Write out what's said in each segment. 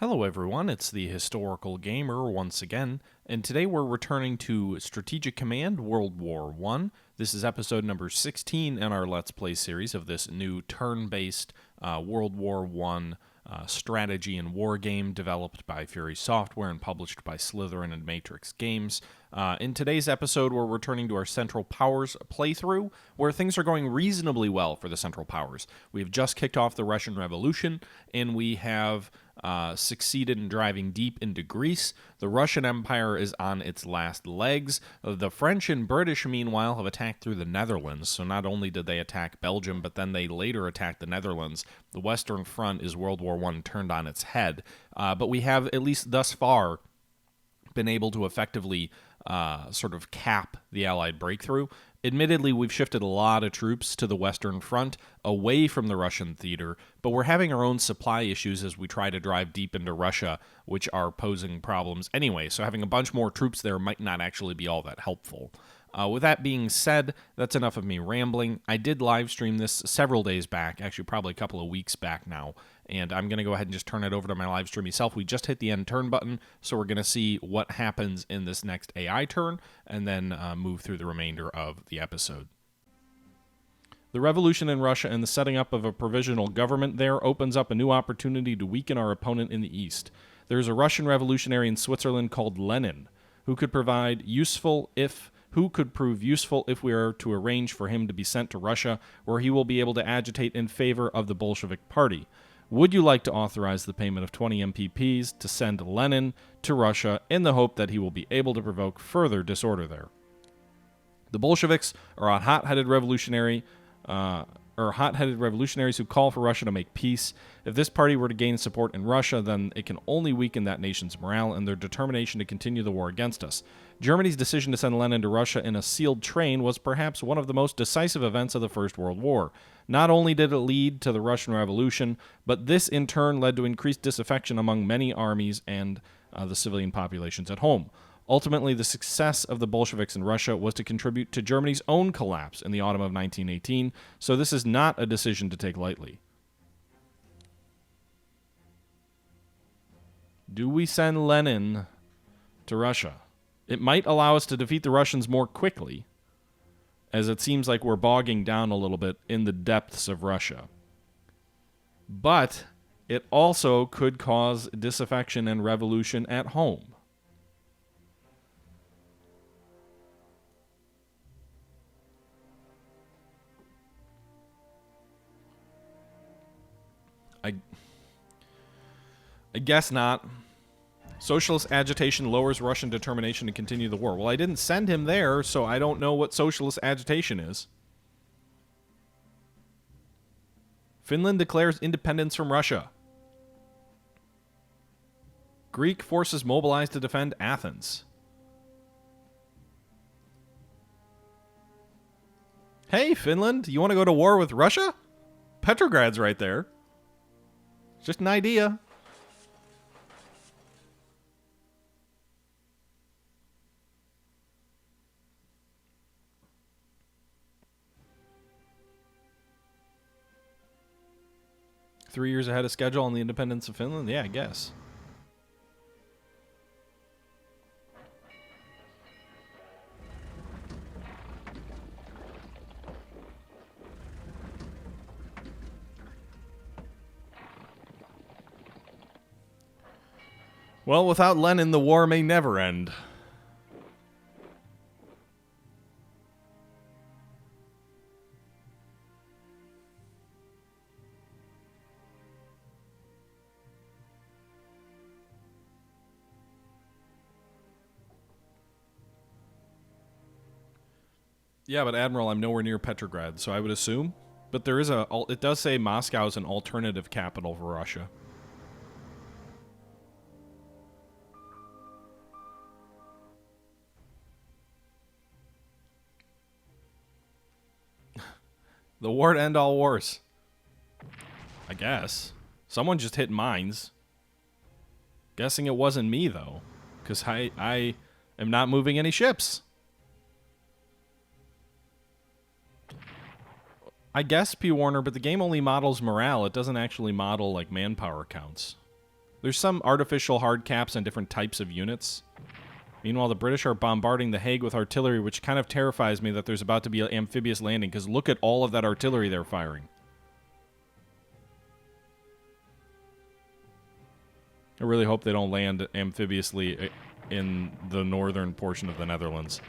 Hello everyone, it's the Historical Gamer once again, and today we're returning to Strategic Command World War One. This is episode number 16 in our Let's Play series of this new turn-based World War One strategy and war game developed by Fury Software and published by Slytherin and Matrix Games. In today's episode, we're returning to our Central Powers playthrough, where things are going reasonably well for the Central Powers. We've just kicked off the Russian Revolution, and we have succeeded in driving deep into Greece. The Russian Empire is on its last legs. The French and British, meanwhile, have attacked through the Netherlands. So not only did they attack Belgium, but then they later attacked the Netherlands. The Western Front is World War I turned on its head. But we have, at least thus far, been able to effectively sort of cap the Allied breakthrough. Admittedly, we've shifted a lot of troops to the Western Front, away from the Russian theater, but we're having our own supply issues as we try to drive deep into Russia, which are posing problems anyway, so having a bunch more troops there might not actually be all that helpful. With that being said, that's enough of me rambling. I did live stream this several days back, actually probably a couple of weeks back now, and I'm going to go ahead and just turn it over to my live stream myself. We just hit the end turn button, so we're going to see what happens in this next AI turn, and then move through the remainder of the episode. The revolution in Russia and the setting up of a provisional government there opens up a new opportunity to weaken our opponent in the East. There's a Russian revolutionary in Switzerland called Lenin, who could prove useful if we are to arrange for him to be sent to Russia, where he will be able to agitate in favor of the Bolshevik Party. Would you like to authorize the payment of 20 MPPs to send Lenin to Russia in the hope that he will be able to provoke further disorder there? The Bolsheviks are a hot-headed revolutionaries who call for Russia to make peace. If this party were to gain support in Russia, then it can only weaken that nation's morale and their determination to continue the war against us. Germany's decision to send Lenin to Russia in a sealed train was perhaps one of the most decisive events of the First World War. Not only did it lead to the Russian Revolution, but this in turn led to increased disaffection among many armies and the civilian populations at home. Ultimately, the success of the Bolsheviks in Russia was to contribute to Germany's own collapse in the autumn of 1918, so this is not a decision to take lightly. Do we send Lenin to Russia? It might allow us to defeat the Russians more quickly, as it seems like we're bogging down a little bit in the depths of Russia. But it also could cause disaffection and revolution at home. I guess not. Socialist agitation lowers Russian determination to continue the war. Well, I didn't send him there, so I don't know what socialist agitation is. Finland declares independence from Russia. Greek forces mobilized to defend Athens. Hey, Finland, you want to go to war with Russia? Petrograd's right there. It's just an idea. Three years ahead of schedule on the independence of Finland? Yeah, I guess. Well, without Lenin, the war may never end. Yeah, but Admiral, I'm nowhere near Petrograd, so I would assume. But there is it does say Moscow is an alternative capital for Russia. The war to end all wars. I guess. Someone just hit mines. Guessing it wasn't me, though. Because I am not moving any ships. I guess, P. Warner, but the game only models morale. It doesn't actually model, like, manpower counts. There's some artificial hard caps on different types of units. Meanwhile, the British are bombarding The Hague with artillery, which kind of terrifies me that there's about to be an amphibious landing, because look at all of that artillery they're firing. I really hope they don't land amphibiously in the northern portion of the Netherlands.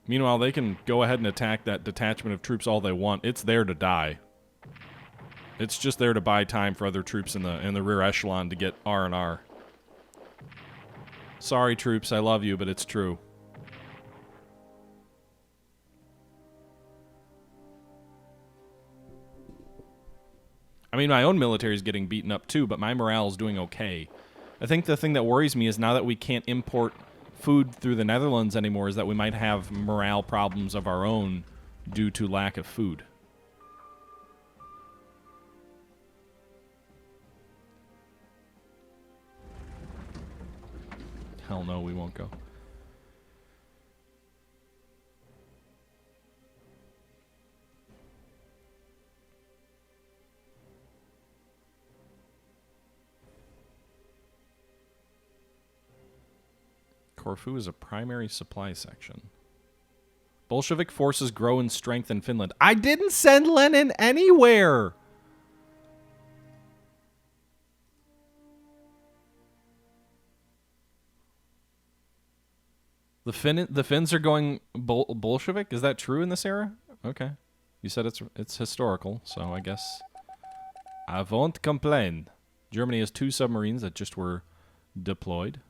Meanwhile, they can go ahead and attack that detachment of troops all they want. It's there to die. It's just there to buy time for other troops in the rear echelon to get R&R. Sorry, troops, I love you, but it's true. I mean, my own military is getting beaten up too, but my morale is doing okay. I think the thing that worries me is now that we can't import food through the Netherlands anymore is that we might have morale problems of our own due to lack of food. Hell no, we won't go. Corfu is a primary supply section. Bolshevik forces grow in strength in Finland. I didn't send Lenin anywhere! The Finns are going Bolshevik? Is that true in this era? Okay. You said it's historical, so I guess I won't complain. Germany has 2 submarines that just were deployed.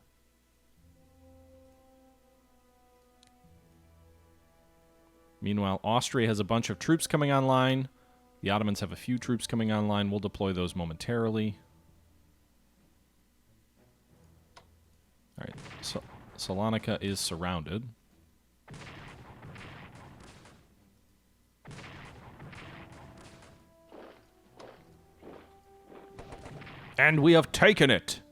Meanwhile, Austria has a bunch of troops coming online. The Ottomans have a few troops coming online. We'll deploy those momentarily. All right, so Salonika is surrounded. And we have taken it!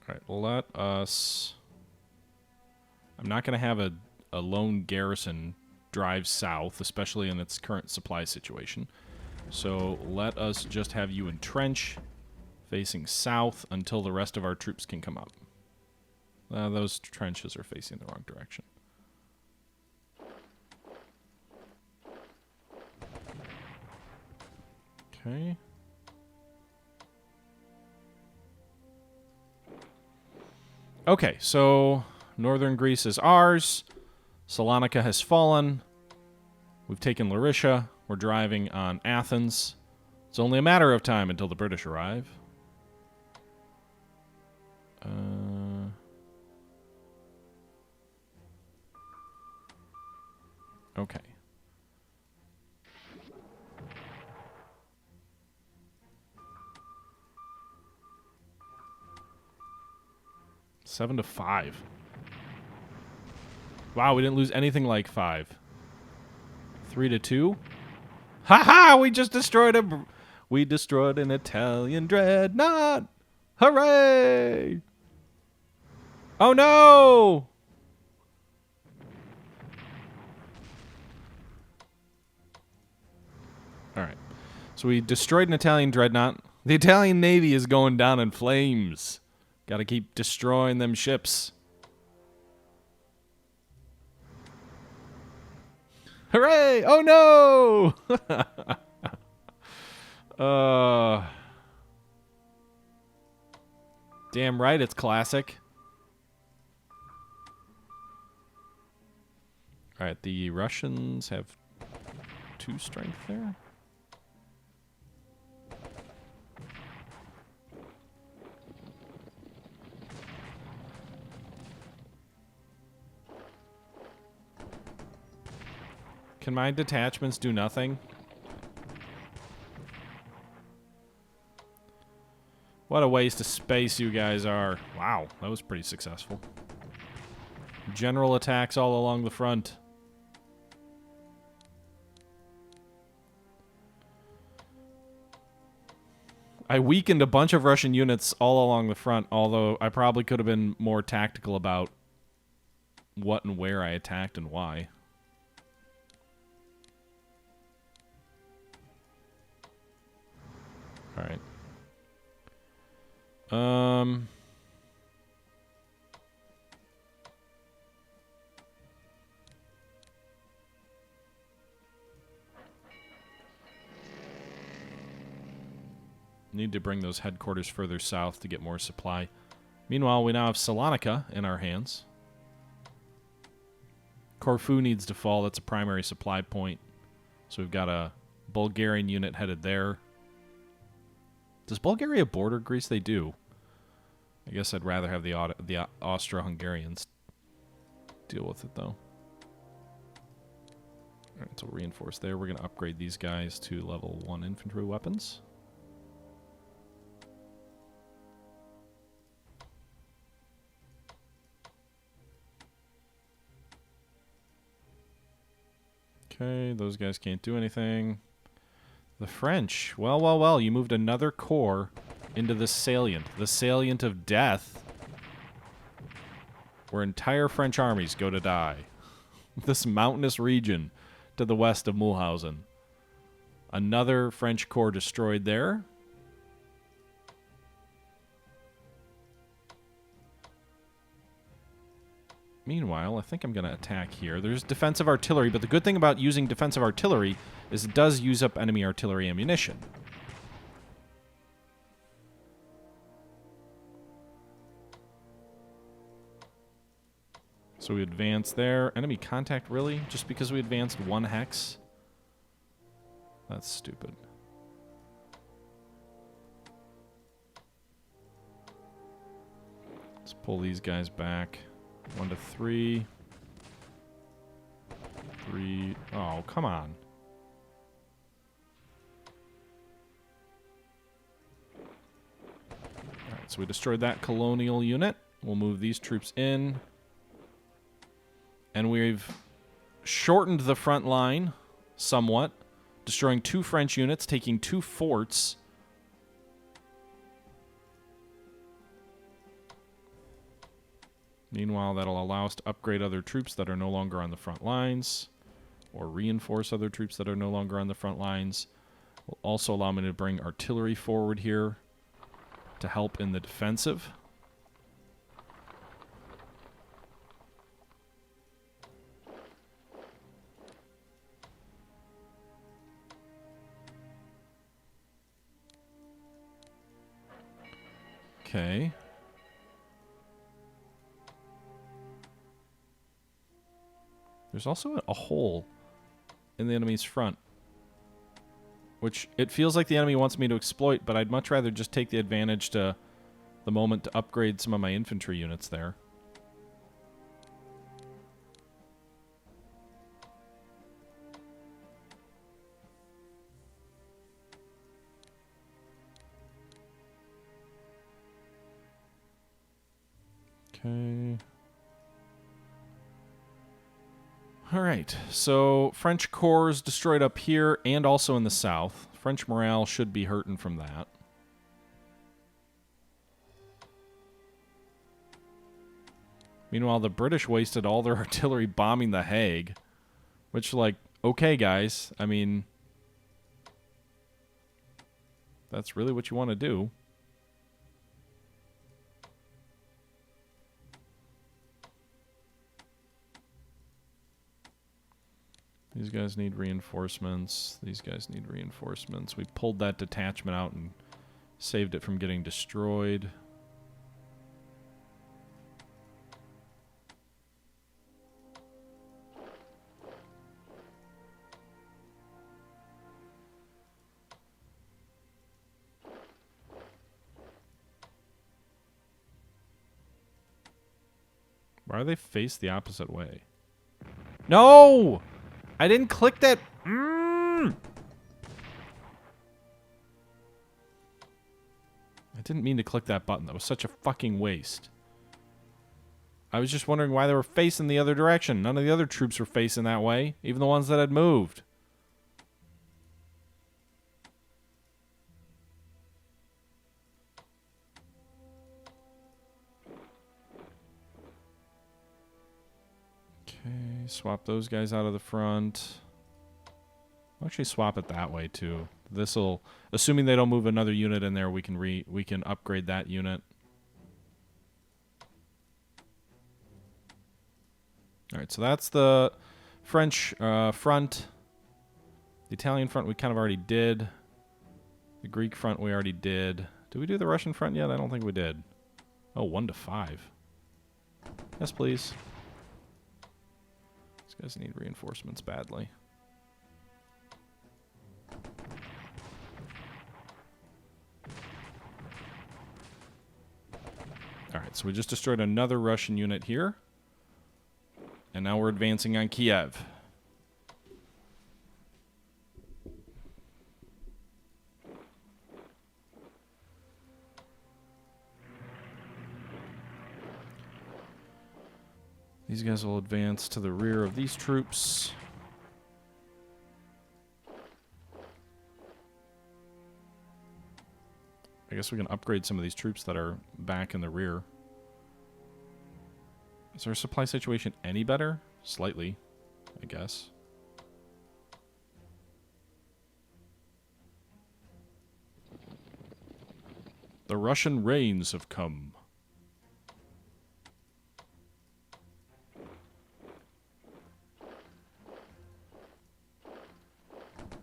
Alright, let us... I'm not going to have a lone garrison drive south, especially in its current supply situation. So let us just have you entrench facing south until the rest of our troops can come up. Those trenches are facing the wrong direction. Okay. Okay, so northern Greece is ours. Salonika has fallen. We've taken Larisha. We're driving on Athens. It's only a matter of time until the British arrive. Okay. Seven to 5. Wow, we didn't lose anything like 5. 3 to 2. Ha! We just destroyed we destroyed an Italian dreadnought. Hooray! Oh no! All right. So we destroyed an Italian dreadnought. The Italian Navy is going down in flames. Got to keep destroying them ships. Hooray! Oh no! Damn right, it's classic. All right, the Russians have 2 strength there. Can my detachments do nothing? What a waste of space you guys are. Wow, that was pretty successful. General attacks all along the front. I weakened a bunch of Russian units all along the front, although I probably could have been more tactical about what and where I attacked and why. All right. Need to bring those headquarters further south to get more supply. Meanwhile, we now have Salonika in our hands. Corfu needs to fall. That's a primary supply point. So we've got a Bulgarian unit headed there. Does Bulgaria border Greece? They do. I guess I'd rather have the Austro-Hungarians deal with it, though. All right, so reinforce there. We're going to upgrade these guys to level 1 infantry weapons. Okay, those guys can't do anything. The French. Well, you moved another corps into the salient. The salient of death. Where entire French armies go to die. This mountainous region to the west of Mulhausen. Another French corps destroyed there. Meanwhile, I think I'm going to attack here. There's defensive artillery, but the good thing about using defensive artillery is it does use up enemy artillery ammunition. So we advance there. Enemy contact, really? Just because we advanced 1 hex? That's stupid. Let's pull these guys back. 1 to 3. 3. Oh, come on. Alright, so we destroyed that colonial unit. We'll move these troops in. And we've shortened the front line somewhat, destroying 2 French units, taking 2 forts. Meanwhile, that'll allow us to upgrade other troops that are no longer on the front lines, or reinforce other troops that are no longer on the front lines. Will also allow me to bring artillery forward here to help in the defensive. Okay. There's also a hole in the enemy's front, which it feels like the enemy wants me to exploit, but I'd much rather just take the advantage to the moment to upgrade some of my infantry units there. Okay. Alright, so French corps destroyed up here and also in the south. French morale should be hurting from that. Meanwhile, the British wasted all their artillery bombing The Hague. Which, like, okay, guys. I mean, that's really what you want to do. These guys need reinforcements. These guys need reinforcements. We pulled that detachment out and saved it from getting destroyed. Why are they faced the opposite way? No! I didn't click that. I didn't mean to click that button. That was such a fucking waste. I was just wondering why they were facing the other direction. None of the other troops were facing that way, even the ones that had moved. Okay, swap those guys out of the front. I'll actually swap it that way too. This'll, assuming they don't move another unit in there, we can upgrade that unit. All right, so that's the French front. The Italian front we kind of already did. The Greek front we already did. Did we do the Russian front yet? I don't think we did. Oh, 1 to 5. Yes, please. These guys need reinforcements badly. All right, so we just destroyed another Russian unit here. And now we're advancing on Kiev. These guys will advance to the rear of these troops. I guess we can upgrade some of these troops that are back in the rear. Is our supply situation any better? Slightly, I guess. The Russian rains have come.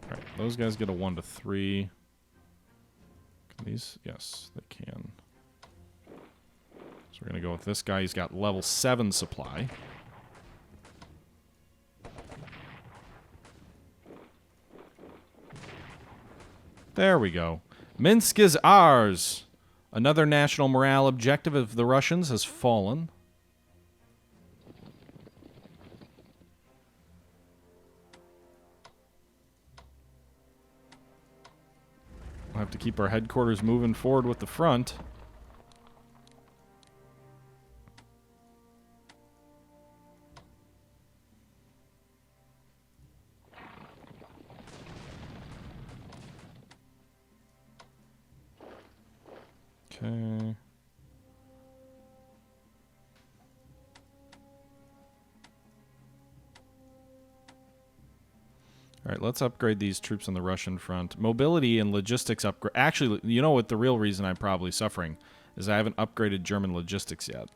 Alright, those guys get a 1 to 3. Can these? Yes, they can. So we're going to go with this guy. He's got level 7 supply. There we go. Minsk is ours. Another national morale objective of the Russians has fallen. We'll have to keep our headquarters moving forward with the front. Okay. All right, let's upgrade these troops on the Russian front. Mobility and logistics upgrade. Actually, you know what the real reason I'm probably suffering is I haven't upgraded German logistics yet.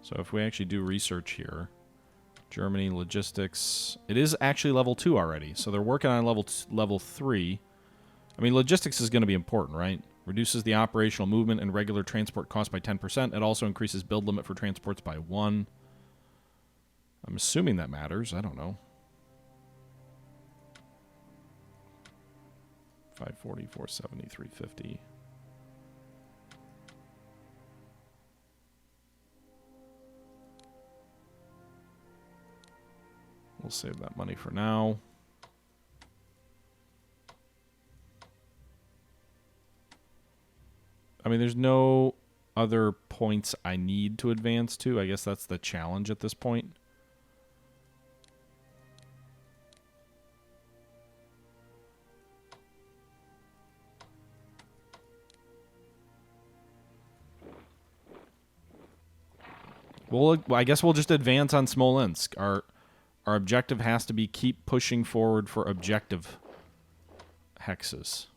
So if we actually do research here, Germany logistics, it is actually level 2 already. So they're working on level 3. I mean, logistics is going to be important, right? Reduces the operational movement and regular transport cost by 10%. It also increases build limit for transports by 1. I'm assuming that matters. I don't know. 540, 470, 350. We'll save that money for now. I mean, there's no other points I need to advance to. I guess that's the challenge at this point. Well, I guess we'll just advance on Smolensk. Our objective has to be keep pushing forward for objective hexes.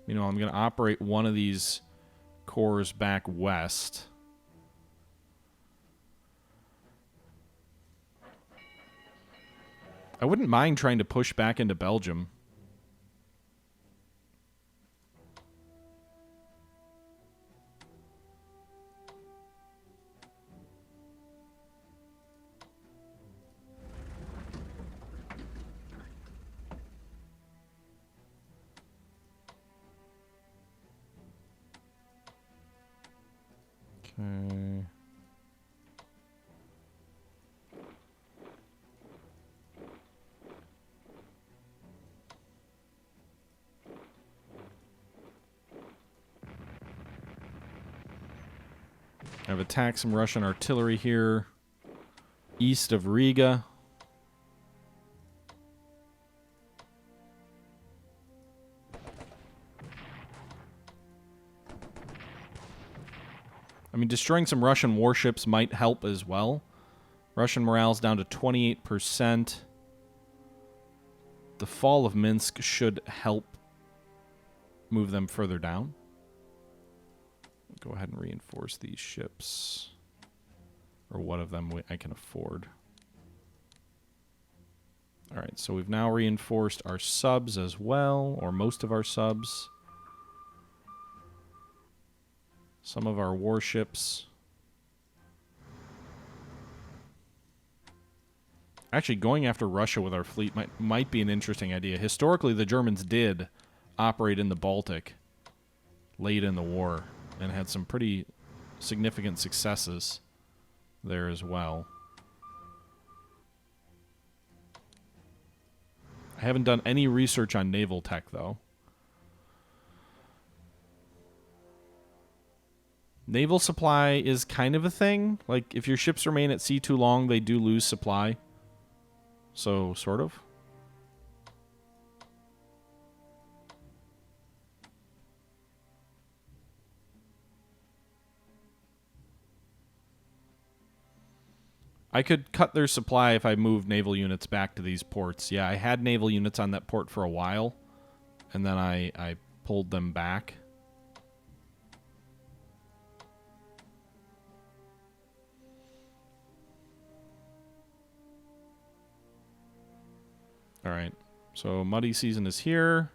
You know, I'm going to operate one of these corps back west. I wouldn't mind trying to push back into Belgium. Okay. I've attacked some Russian artillery here east of Riga. I mean, destroying some Russian warships might help as well. Russian morale's down to 28%. The fall of Minsk should help move them further down. Go ahead and reinforce these ships. Or what of them I can afford. Alright, so we've now reinforced our subs as well, or most of our subs. Some of our warships. Actually, going after Russia with our fleet might be an interesting idea. Historically, the Germans did operate in the Baltic late in the war and had some pretty significant successes there as well. I haven't done any research on naval tech, though. Naval supply is kind of a thing. Like, if your ships remain at sea too long, they do lose supply. So, sort of. I could cut their supply if I moved naval units back to these ports. Yeah, I had naval units on that port for a while, and then I pulled them back. Alright, so muddy season is here.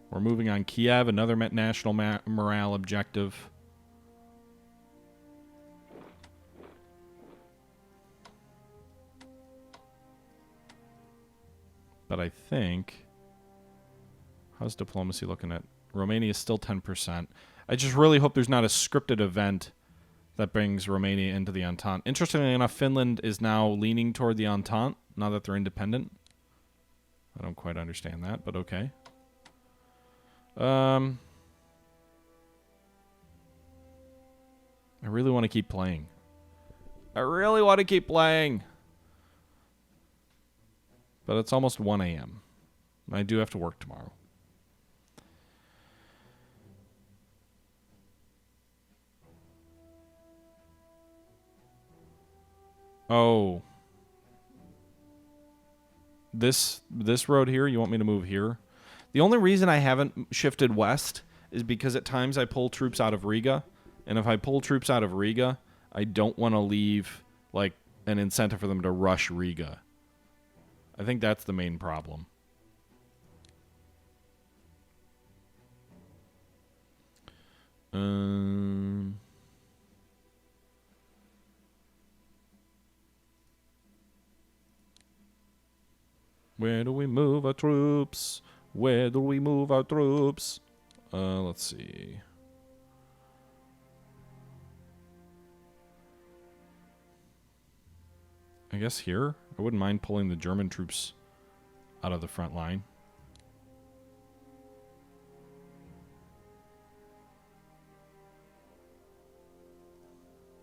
We're moving on Kiev, another national morale objective. But I think... How's diplomacy looking at? Romania is still 10%. I just really hope there's not a scripted event that brings Romania into the Entente. Interestingly enough, Finland is now leaning toward the Entente, now that they're independent. I don't quite understand that, but okay. I really want to keep playing. I really want to keep playing. But it's almost 1 a.m. I do have to work tomorrow. Oh. This road here, you want me to move here? The only reason I haven't shifted west is because at times I pull troops out of Riga. And if I pull troops out of Riga, I don't want to leave like an incentive for them to rush Riga. I think that's the main problem. Where do we move our troops? Where do we move our troops? Let's see. I guess here? I wouldn't mind pulling the German troops out of the front line.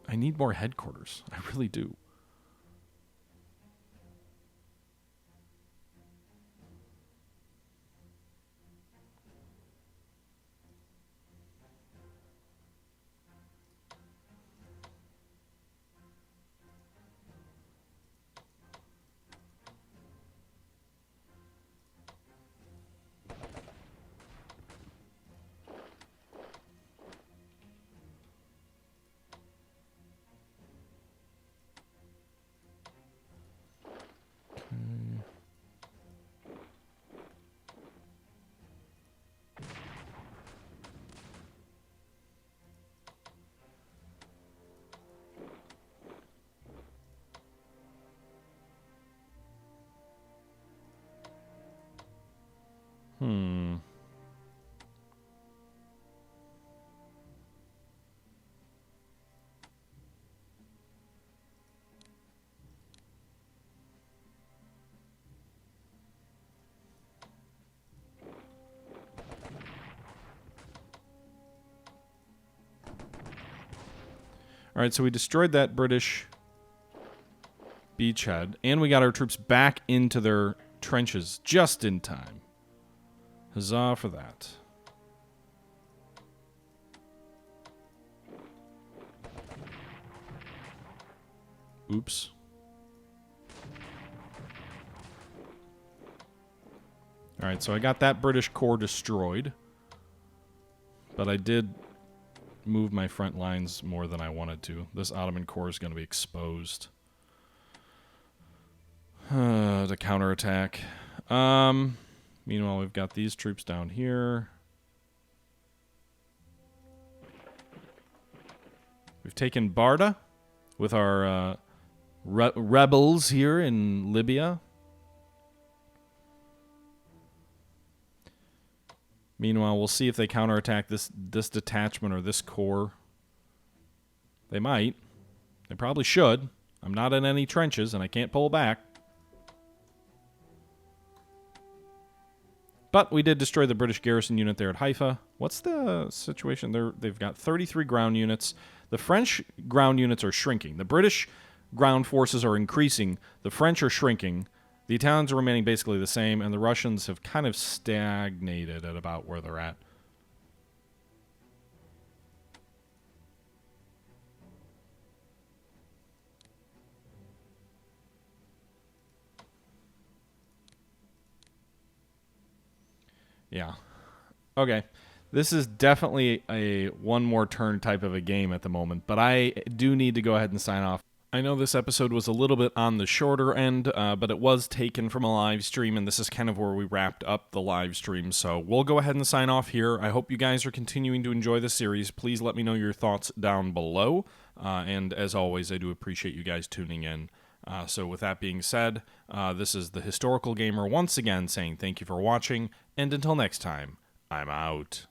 I need more headquarters. I really do. Alright, so we destroyed that British beachhead, and we got our troops back into their trenches just in time. Huzzah for that. Oops. Alright, so I got that British corps destroyed. But I did move my front lines more than I wanted to. This Ottoman corps is going to be exposed to counterattack. Meanwhile, we've got these troops down here. We've taken Barda with our rebels here in Libya. Meanwhile, we'll see if they counterattack this detachment or this corps. They might. They probably should. I'm not in any trenches, and I can't pull back. But we did destroy the British garrison unit there at Haifa. What's the situation? They've got 33 ground units. The French ground units are shrinking. The British ground forces are increasing. The French are shrinking. The Italians are remaining basically the same, and the Russians have kind of stagnated at about where they're at. Yeah. Okay. This is definitely a one more turn type of a game at the moment, but I do need to go ahead and sign off. I know this episode was a little bit on the shorter end, but it was taken from a live stream, and this is kind of where we wrapped up the live stream. So we'll go ahead and sign off here. I hope you guys are continuing to enjoy the series. Please let me know your thoughts down below. And as always, I do appreciate you guys tuning in. So with that being said, this is the Historical Gamer once again saying thank you for watching, and until next time, I'm out.